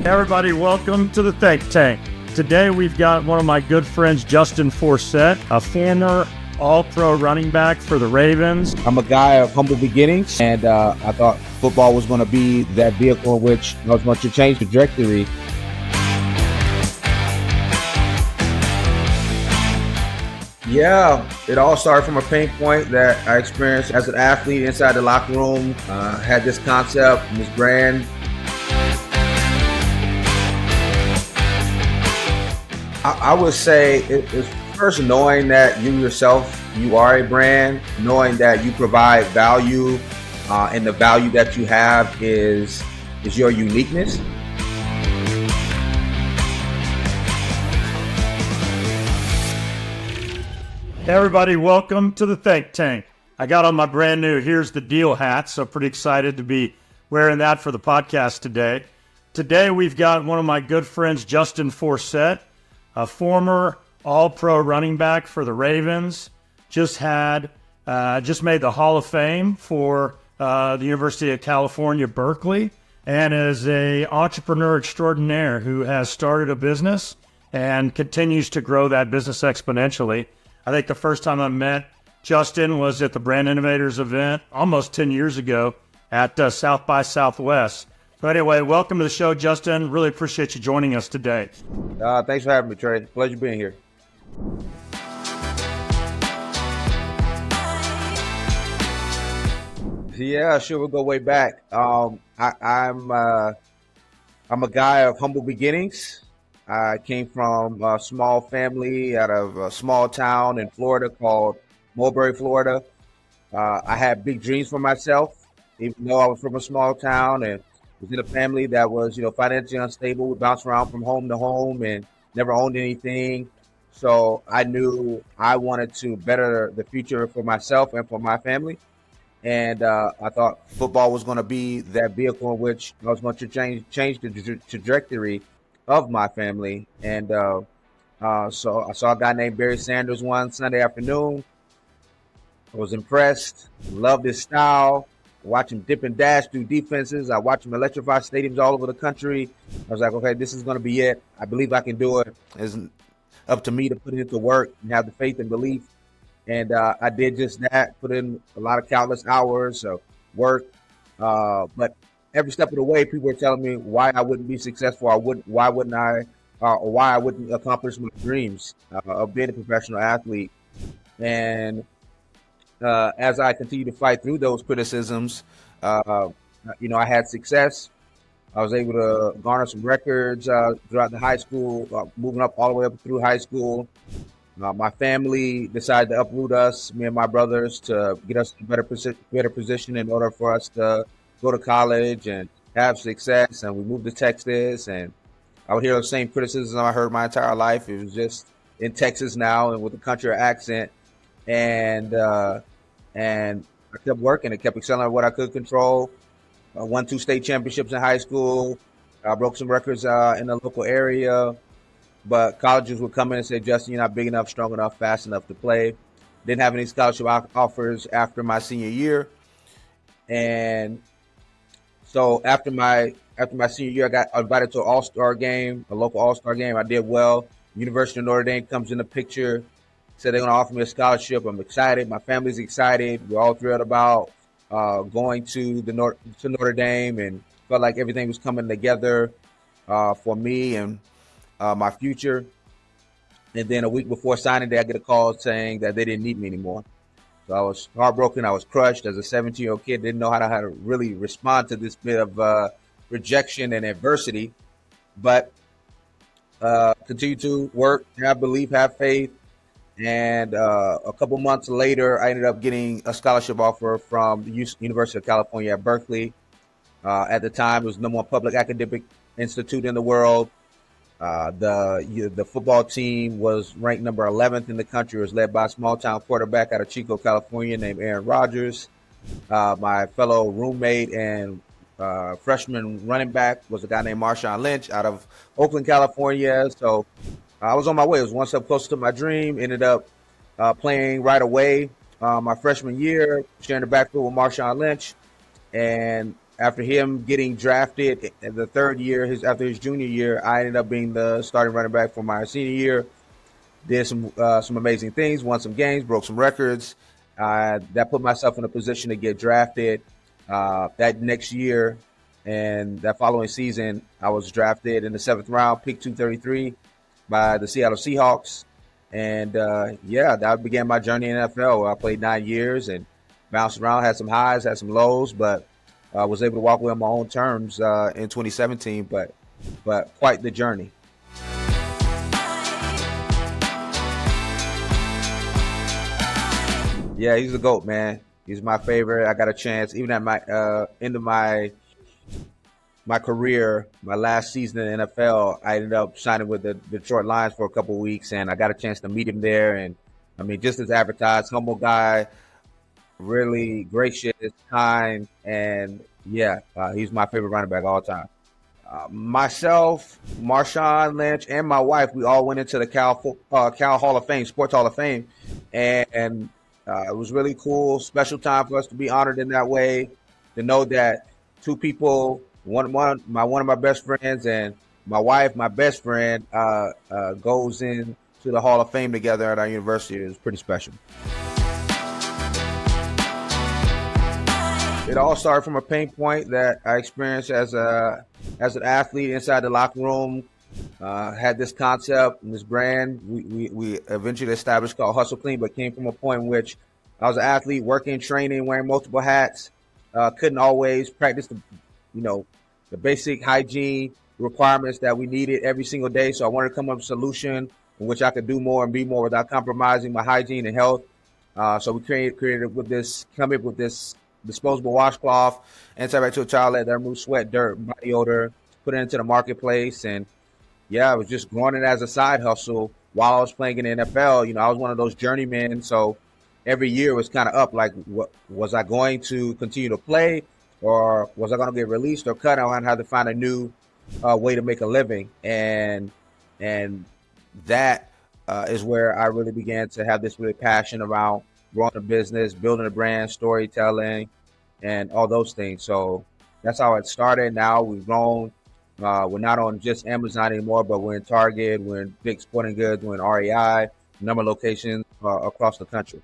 Everybody, welcome to the Think Tank. Today we've got one of my good friends, Justin Forsett, a former All-Pro running back for the Ravens. I'm a guy of humble beginnings, and I thought football was going to be that vehicle in which I was going to change the trajectory. Yeah, it all started from a pain point that I experienced as an athlete inside the locker room. Had this concept, this brand. I would say it's first knowing that you yourself, you are a brand, knowing that you provide value, and the value that you have is your uniqueness. Everybody, welcome to the Think Tank. I got on my brand new Here's the Deal hat, so pretty excited to be wearing that for the podcast today. Today we've got one of my good friends, Justin Forsett, a former All-Pro running back for the Ravens, just made the Hall of Fame for the University of California, Berkeley, and is a entrepreneur extraordinaire who has started a business and continues to grow that business exponentially. I think the first time I met Justin was at the Brand Innovators event almost 10 years ago at South by Southwest. So anyway, welcome to the show, Justin. Really appreciate you joining us today. Thanks for having me, Trey. Pleasure being here. Yeah, sure. We'll go way back. I'm a guy of humble beginnings. I came from a small family out of a small town in Florida called Mulberry, Florida. I had big dreams for myself, even though I was from a small town and was in a family that was, financially unstable. We bounced around from home to home and never owned anything. So I knew I wanted to better the future for myself and for my family. And I thought football was going to be that vehicle in which I was going to change the trajectory of my family. And so I saw a guy named Barry Sanders one Sunday afternoon. I was impressed, loved his style. Watch him dip and dash through defenses. I watch him electrify stadiums all over the country. I was like, okay, this is going to be it. I believe I can do it. It's up to me to put it into work and have the faith and belief. And I did just that, put in a lot of countless hours of work. But every step of the way, people were telling me why I wouldn't be successful, or why I wouldn't accomplish my dreams of being a professional athlete. And as I continue to fight through those criticisms, I had success. I was able to garner some records throughout the high school, moving up all the way up through high school. My family decided to uproot us, me and my brothers, to get us in a better position in order for us to go to college and have success. And we moved to Texas, and I would hear the same criticism I heard my entire life. It was just in Texas now and with a country accent. And I kept working and kept excelling at what I could control. I won 2 state championships in high school. I broke some records in the local area. But colleges would come in and say, Justin, you're not big enough, strong enough, fast enough to play. Didn't have any scholarship offers after my senior year. And so after my senior year, I got invited to an all-star game, a local all-star game. I did well. University of Notre Dame comes in the picture. Said they're going to offer me a scholarship. I'm excited. My family's excited. We're all thrilled about going to Notre Dame, and felt like everything was coming together for me and my future. And then a week before signing day, I get a call saying that they didn't need me anymore. So I was heartbroken. I was crushed as a 17-year-old kid. Didn't know how to really respond to this bit of rejection and adversity. But continue to work, have belief, have faith. And a couple months later, I ended up getting a scholarship offer from the University of California at Berkeley. At the time, it was the number one public academic institute in the world. The football team was ranked number 11th in the country. It was led by a small-town quarterback out of Chico, California, named Aaron Rodgers. My fellow roommate and freshman running back was a guy named Marshawn Lynch out of Oakland, California. So I was on my way. It was one step closer to my dream. Ended up playing right away my freshman year, sharing the backfield with Marshawn Lynch. And after him getting drafted in the third year, after his junior year, I ended up being the starting running back for my senior year. Did some amazing things, won some games, broke some records. That put myself in a position to get drafted that next year. And that following season, I was drafted in the 7th round, pick 233 by the Seattle Seahawks. And that began my journey in NFL, where I played 9 years and bounced around, had some highs, had some lows, but I was able to walk away on my own terms in 2017. But quite the journey. Yeah, he's the GOAT, man. He's my favorite. I got a chance, even at my end of my career, my last season in the NFL, I ended up signing with the Detroit Lions for a couple of weeks, and I got a chance to meet him there. And I mean, just as advertised, humble guy, really gracious, kind, and he's my favorite running back all time. Myself, Marshawn Lynch, and my wife, we all went into the Cal Hall of Fame, Sports Hall of Fame, and it was really cool, special time for us to be honored in that way, to know that two people, one of my best friends and my wife, my best friend, goes into the Hall of Fame together at our university. It was pretty special. It all started from a pain point that I experienced as an athlete inside the locker room. Had this concept and this brand we eventually established called HustleClean, but came from a point in which I was an athlete, working, training, wearing multiple hats. Couldn't always practice the basic hygiene requirements that we needed every single day. So I wanted to come up with a solution in which I could do more and be more without compromising my hygiene and health. So we come up with this disposable washcloth, antibacterial towelette that removes sweat, dirt, body odor, put it into the marketplace. And I was just growing it as a side hustle while I was playing in the NFL. I was one of those journeymen. So every year was kind of up, like, what was I going to continue to play, or was I going to get released or cut? I wanted to have to find a new way to make a living. And that is where I really began to have this really passion around growing a business, building a brand, storytelling, and all those things. So that's how it started. Now we've grown. We're not on just Amazon anymore, but we're in Target, we're in big sporting goods, we're in REI, a number of locations across the country.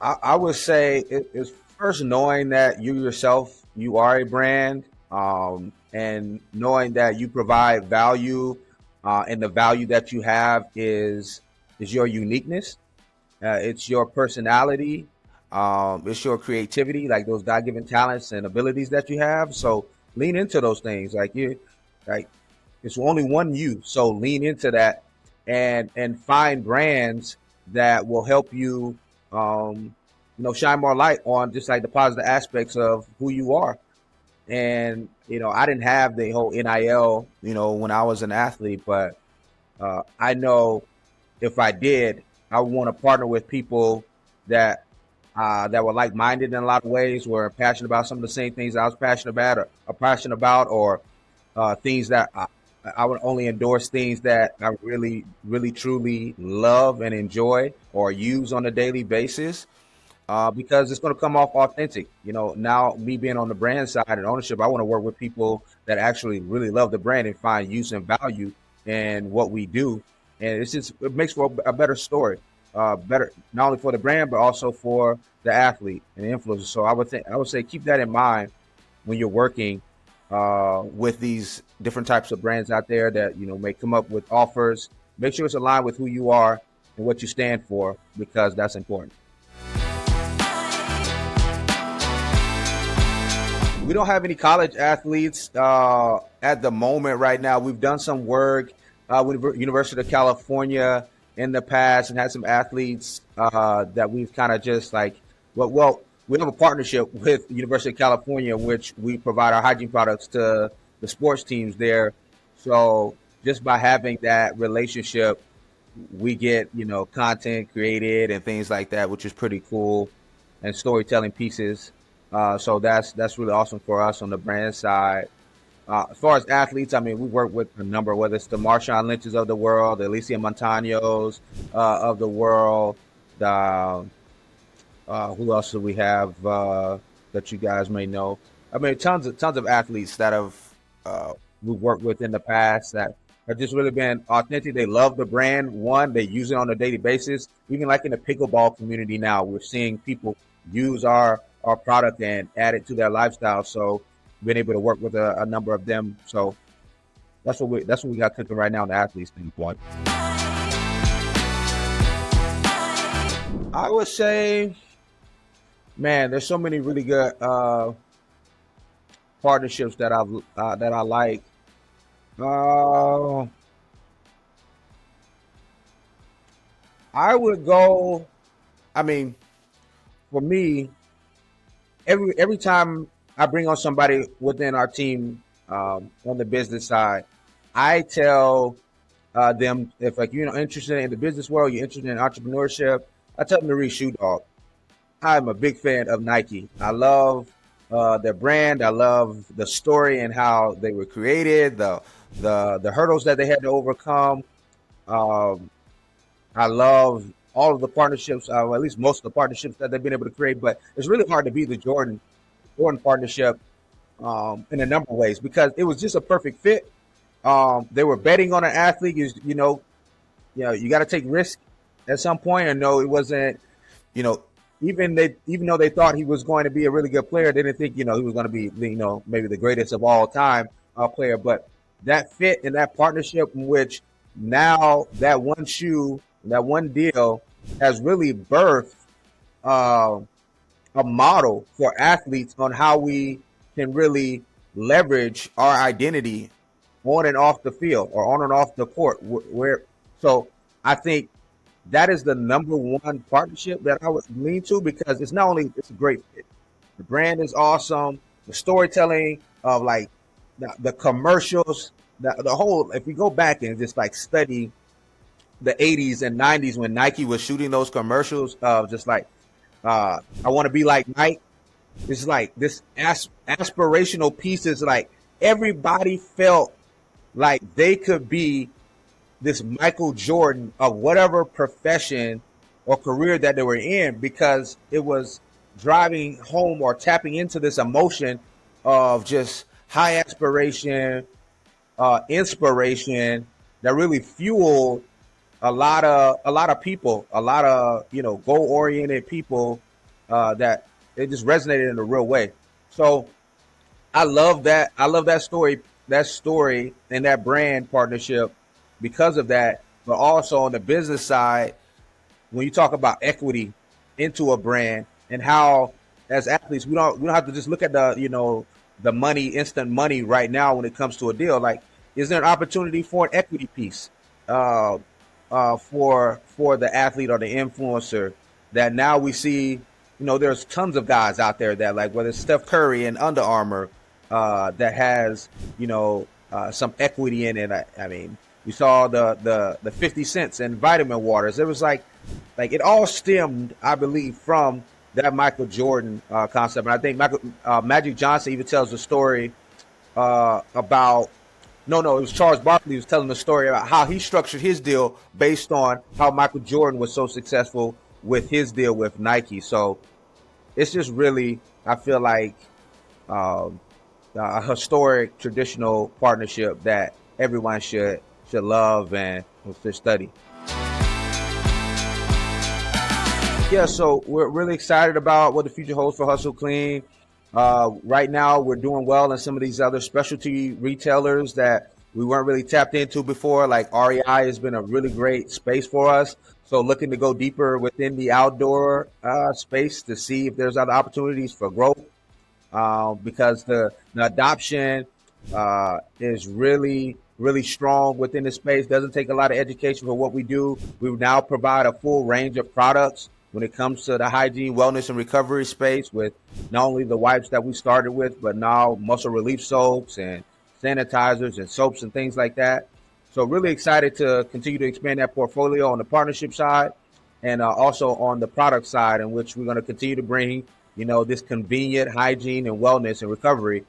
I would say it's first knowing that you yourself, you are a brand, and knowing that you provide value, and the value that you have is your uniqueness. It's your personality. It's your creativity, like those God-given talents and abilities that you have. So lean into those things. It's only one you. So lean into that and find brands that will help you, shine more light on just like the positive aspects of who you are. And, I didn't have the whole NIL, when I was an athlete, but I know if I did, I would want to partner with people that were like-minded in a lot of ways, were passionate about some of the same things I was passionate about, or things that I would only endorse things that I really, really, truly love and enjoy or use on a daily basis, because it's going to come off authentic. Now me being on the brand side and ownership, I want to work with people that actually really love the brand and find use and value in what we do. And it makes for a better story. Better not only for the brand but also for the athlete and the influencer. So I would say keep that in mind when you're working with these different types of brands out there that may come up with offers. Make sure it's aligned with who you are and what you stand for, because that's important. We don't have any college athletes at the moment right now. We've done some work with University of California in the past and had some athletes that we've kind of just like, we have a partnership with University of California in which we provide our hygiene products to the sports teams there. So just by having that relationship, we get, content created and things like that, which is pretty cool, and storytelling pieces. So that's really awesome for us on the brand side. As far as athletes, we work with a number, whether it's the Marshawn Lynches of the world, the Alicia Montaños of the world, Who else do we have that you guys may know? I mean, tons of athletes that have we've worked with in the past that have just really been authentic. They love the brand. One, they use it on a daily basis. Even like in the pickleball community now, we're seeing people use our product and add it to their lifestyle. So, been able to work with a number of them. So that's what we got cooking right now in the athlete standpoint. I would say, man, there's so many really good partnerships that I like. I would go. I mean, for me, every time I bring on somebody within our team on the business side, I tell them if like you're interested in the business world, you're interested in entrepreneurship, I tell them to read Shoe Dog. I'm a big fan of Nike. I love their brand. I love the story and how they were created, the hurdles that they had to overcome. Um, I love all of the partnerships, at least most of the partnerships that they've been able to create. But it's really hard to beat the Jordan partnership in a number of ways because it was just a perfect fit. They were betting on an athlete. You got to take risk at some point. And no, it wasn't. You know, even though they thought he was going to be a really good player, they didn't think he was going to be maybe the greatest of all time player. But that fit and that partnership, in which now that one shoe, that one deal, has really birthed uh, a model for athletes on how we can really leverage our identity on and off the field or on and off the court. So I think that is the number one partnership that I would lean to because it's not only it's a great fit, the brand is awesome, the storytelling of like the commercials, the whole. If we go back and just like study the 80s and 90s when Nike was shooting those commercials of just like I want to be like Nike. It's like this aspirational piece is like everybody felt like they could be this Michael Jordan of whatever profession or career that they were in because it was driving home or tapping into this emotion of just high aspiration, inspiration that really fueled a lot of people, a lot of goal oriented people that it just resonated in a real way. So I love that. I love that story and that brand partnership because of that. But also on the business side, when you talk about equity into a brand and how as athletes we don't have to just look at the money, instant money right now when it comes to a deal. Like, is there an opportunity for an equity piece for the athlete or the influencer that now we see? There's tons of guys out there that like whether it's Steph Curry and Under Armour that has some equity in it. I mean, we saw the 50 cents and vitamin waters. It was like it all stemmed, I believe, from that Michael Jordan concept. And I think Magic Johnson even tells a story about. No, it was Charles Barkley who was telling the story about how he structured his deal based on how Michael Jordan was so successful with his deal with Nike. So it's just really, I feel like a historic, traditional partnership that everyone should love and should study. Yeah, so we're really excited about what the future holds for HustleClean. Right now, we're doing well in some of these other specialty retailers that we weren't really tapped into before. Like REI has been a really great space for us. So looking to go deeper within the outdoor space to see if there's other opportunities for growth because the adoption is really, really strong within the space. Doesn't take a lot of education for what we do. We now provide a full range of products when it comes to the hygiene, wellness, and recovery space with not only the wipes that we started with, but now muscle relief soaps and sanitizers and soaps and things like that. So really excited to continue to expand that portfolio on the partnership side and also on the product side, in which we're going to continue to bring, this convenient hygiene and wellness and recovery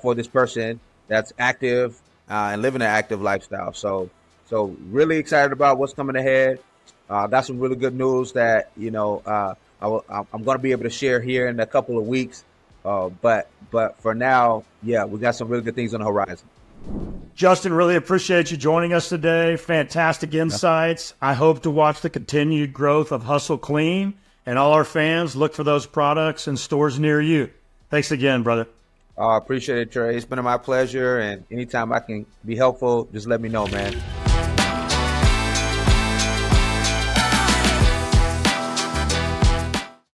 for this person that's active and living an active lifestyle. So really excited about what's coming ahead. Got some really good news that, I'm going to be able to share here in a couple of weeks. But for now, yeah, we got some really good things on the horizon. Justin, really appreciate you joining us today. Fantastic insights. I hope to watch the continued growth of HustleClean, and all our fans look for those products in stores near you. Thanks again, brother. Appreciate it, Trey. It's been my pleasure, and anytime I can be helpful, just let me know, man.